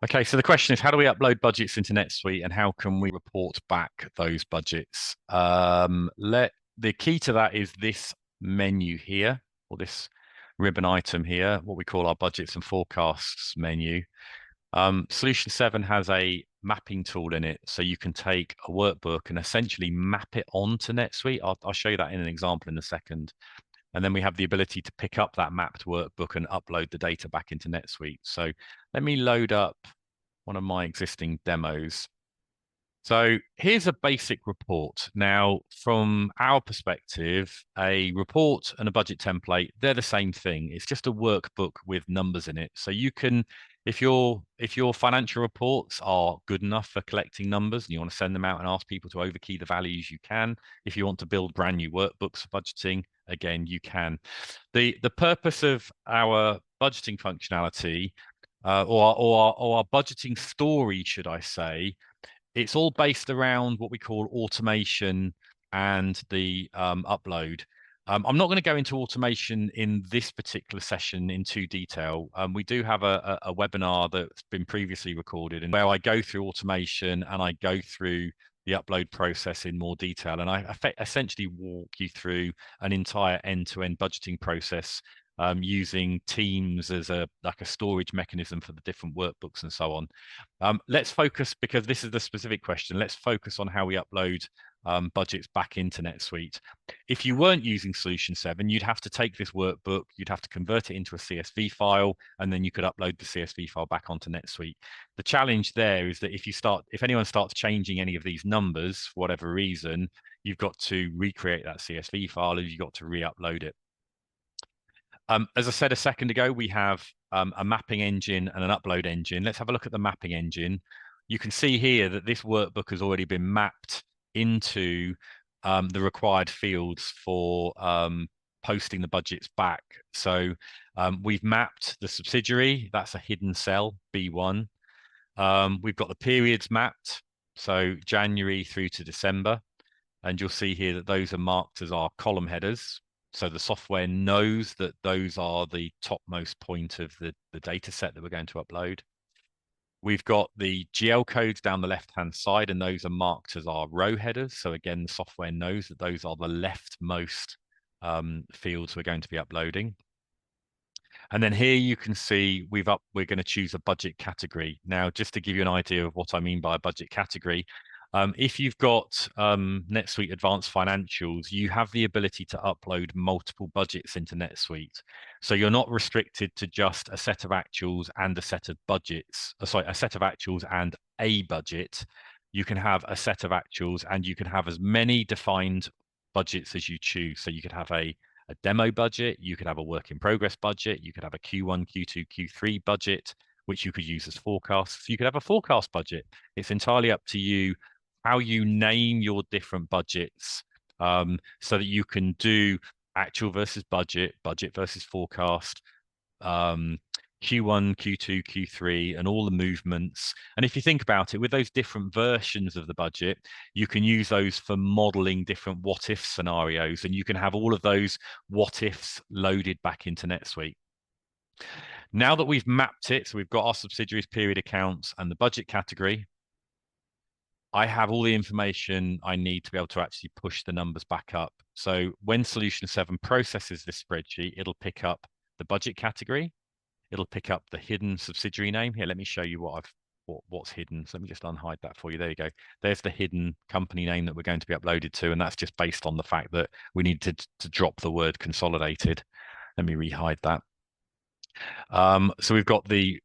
Okay, so the question is, how do we upload budgets into NetSuite and how can we report back those budgets? The key to that is this menu here, or this ribbon item here, what we call our budgets and forecasts menu. Solution 7 has a mapping tool in it, so you can take a workbook and essentially map it onto NetSuite. I'll show you that in an example in a second. And then we have the ability to pick up that mapped workbook and upload the data back into NetSuite. So let me load up one of my existing demos. So here's a basic report. Now, from our perspective, a report and a budget template, they're the same thing. It's just a workbook with numbers in it. So you can, if your financial reports are good enough for collecting numbers and you want to send them out and ask people to overkey the values, you can. If you want to build brand new workbooks for budgeting, again, you can. The purpose of our budgeting functionality or our budgeting story, should I say, it's all based around what we call automation and the upload. I'm not going to go into automation in this particular session in too detail. We do have a webinar that's been previously recorded and where I go through automation and I go through the upload process in more detail. And I essentially walk you through an entire end-to-end budgeting process using Teams as like a storage mechanism for the different workbooks and so on. Let's focus, because this is the specific question, let's focus on how we upload budgets back into NetSuite. If you weren't using Solution 7, you'd have to take this workbook, you'd have to convert it into a CSV file, and then you could upload the CSV file back onto NetSuite. The challenge there is that if anyone starts changing any of these numbers for whatever reason, you've got to recreate that CSV file and you've got to re-upload it. As I said a second ago, we have a mapping engine and an upload engine. Let's have a look at the mapping engine. You can see here that this workbook has already been mapped into the required fields for posting the budgets back. So we've mapped the subsidiary, that's a hidden cell, B1. We've got the periods mapped, so January through to December. And you'll see here that those are marked as our column headers. So the software knows that those are the topmost point of the data set that we're going to upload. We've got the GL codes down the left-hand side, and those are marked as our row headers. So again, the software knows that those are the leftmost fields we're going to be uploading. And then here you can see we're going to choose a budget category. Now, just to give you an idea of what I mean by a budget category, if you've got NetSuite Advanced Financials, you have the ability to upload multiple budgets into NetSuite. So you're not restricted to just a set of actuals and a set of budgets. Sorry, a set of actuals and a budget. You can have a set of actuals and you can have as many defined budgets as you choose. So you could have a demo budget, you could have a work in progress budget, you could have a Q1, Q2, Q3 budget, which you could use as forecasts. You could have a forecast budget. It's entirely up to you how you name your different budgets so that you can do actual versus budget, budget versus forecast, Q1, Q2, Q3, and all the movements. And if you think about it, with those different versions of the budget, you can use those for modeling different what if scenarios, and you can have all of those what ifs loaded back into NetSuite. Now that we've mapped it, so we've got our subsidiaries, period accounts, and the budget category, I have all the information I need to be able to actually push the numbers back up. So when Solution 7 processes this spreadsheet, it'll pick up the budget category, it'll pick up the hidden subsidiary name. Here, let me show you what's hidden. So let me just unhide that for you. There you go. There's the hidden company name that we're going to be uploaded to, and that's just based on the fact that we needed to drop the word consolidated. Let me rehide that. So we've got the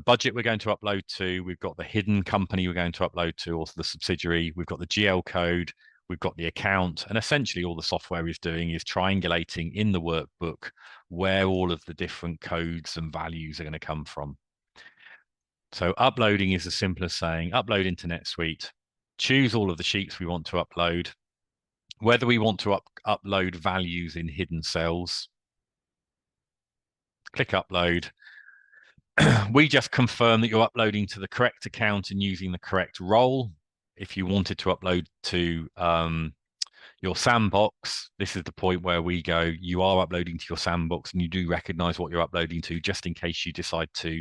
budget we're going to upload to, we've got the hidden company we're going to upload to, also the subsidiary, we've got the GL code, we've got the account, and essentially all the software is doing is triangulating in the workbook where all of the different codes and values are going to come from. So uploading is as simple as saying upload into NetSuite, choose all of the sheets we want to upload, whether we want to upload values in hidden cells, click upload. We just confirm that you're uploading to the correct account and using the correct role. If you wanted to upload to Your sandbox, this is the point where we go, you are uploading to your sandbox and you do recognize what you're uploading to, just in case you decide to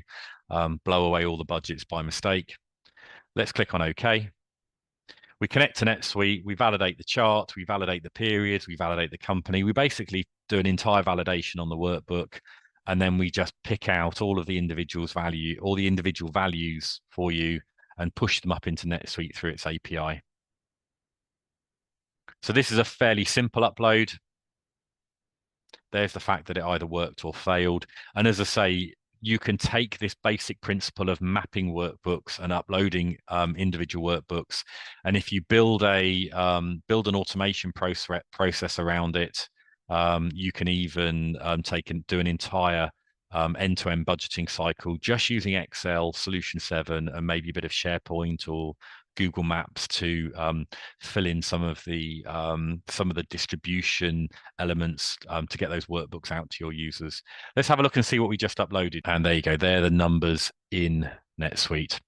blow away all the budgets by mistake. Let's click on OK. We connect to NetSuite, we validate the chart, we validate the periods, we validate the company. We basically do an entire validation on the workbook, and then we just pick out all of the individuals value, all the individual values for you and push them up into NetSuite through its API. So this is a fairly simple upload. There's the fact that it either worked or failed. And as I say, you can take this basic principle of mapping workbooks and uploading individual workbooks. And if you build an automation process around it, you can even do an entire end-to-end budgeting cycle just using Excel, Solution 7, and maybe a bit of SharePoint or Google Maps to fill in some of the distribution elements to get those workbooks out to your users. Let's have a look and see what we just uploaded. And there you go. They're the numbers in NetSuite.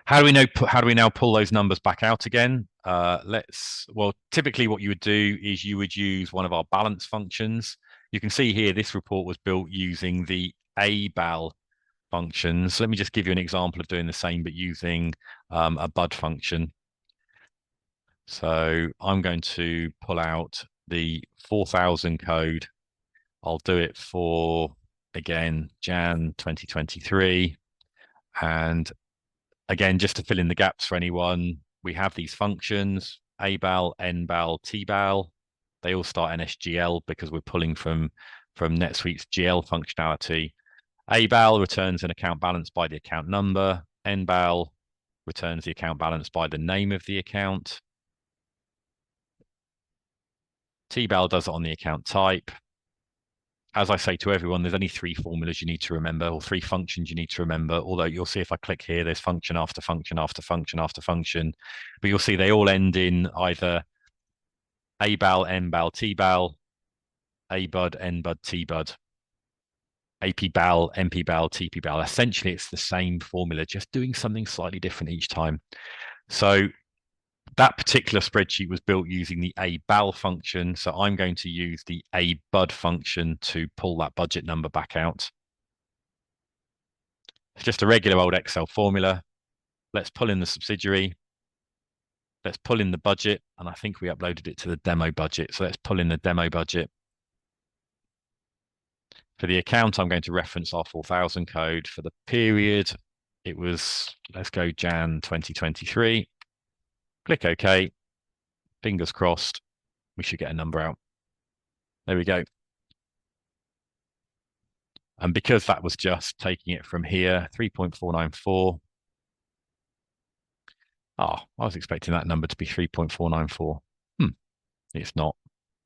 How do we now pull those numbers back out again? Well, typically what you would do is you would use one of our balance functions. You can see here this report was built using the abal functions. Let me just give you an example of doing the same, but using a bud function. So I'm going to pull out the 4000 code. I'll do it for, again, Jan 2023. And again, just to fill in the gaps for anyone, we have these functions, abal, nbal, tbal. They all start NSGL because we're pulling from NetSuite's GL functionality. Abal returns an account balance by the account number. Nbal returns the account balance by the name of the account. Tbal does it on the account type. As I say to everyone, there's only 3 formulas you need to remember, or 3 functions you need to remember. Although you'll see if I click here, there's function after function after function after function. But you'll see they all end in either abal, nbal, tbal, abud, nbud, tbud. APBal, MPBal, TPBal. Essentially, it's the same formula, just doing something slightly different each time. So that particular spreadsheet was built using the abal function. So I'm going to use the abud function to pull that budget number back out. It's just a regular old Excel formula. Let's pull in the subsidiary. Let's pull in the budget. And I think we uploaded it to the demo budget. So let's pull in the demo budget. For the account, I'm going to reference our 4000 code. For the period, it was, let's go Jan 2023. Click OK. Fingers crossed. We should get a number out. There we go. And because that was just taking it from here, 3.494. I was expecting that number to be 3.494. It's not.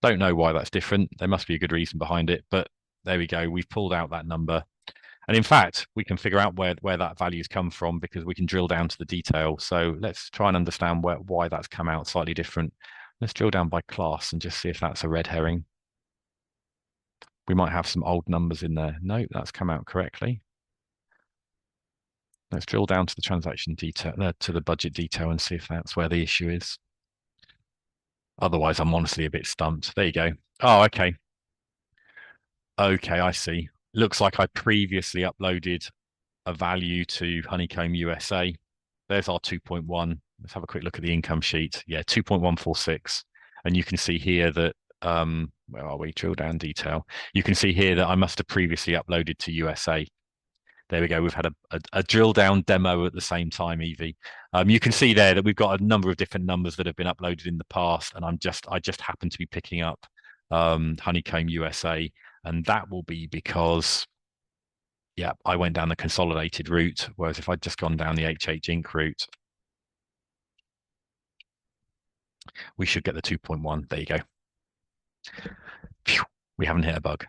Don't know why that's different. There must be a good reason behind it, but there we go. We've pulled out that number. And in fact, we can figure out where that value's come from because we can drill down to the detail. So let's try and understand why that's come out slightly different. Let's drill down by class and just see if that's a red herring. We might have some old numbers in there. No, that's come out correctly. Let's drill down to the transaction detail, to the budget detail, and see if that's where the issue is. Otherwise, I'm honestly a bit stumped. There you go. Oh, okay. Okay, I see. Looks like I previously uploaded a value to Honeycomb USA. There's our 2.1. Let's have a quick look at the income sheet. Yeah, 2.146. And you can see here that, where are we? Drill down detail. You can see here that I must have previously uploaded to USA. There we go. We've had a drill down demo at the same time, Evie. You can see there that we've got a number of different numbers that have been uploaded in the past, and I just happen to be picking up Honeycomb USA, and that will be because, yeah, I went down the consolidated route, whereas if I'd just gone down the HH Inc. route, we should get the 2.1. There you go. Phew, we haven't hit a bug.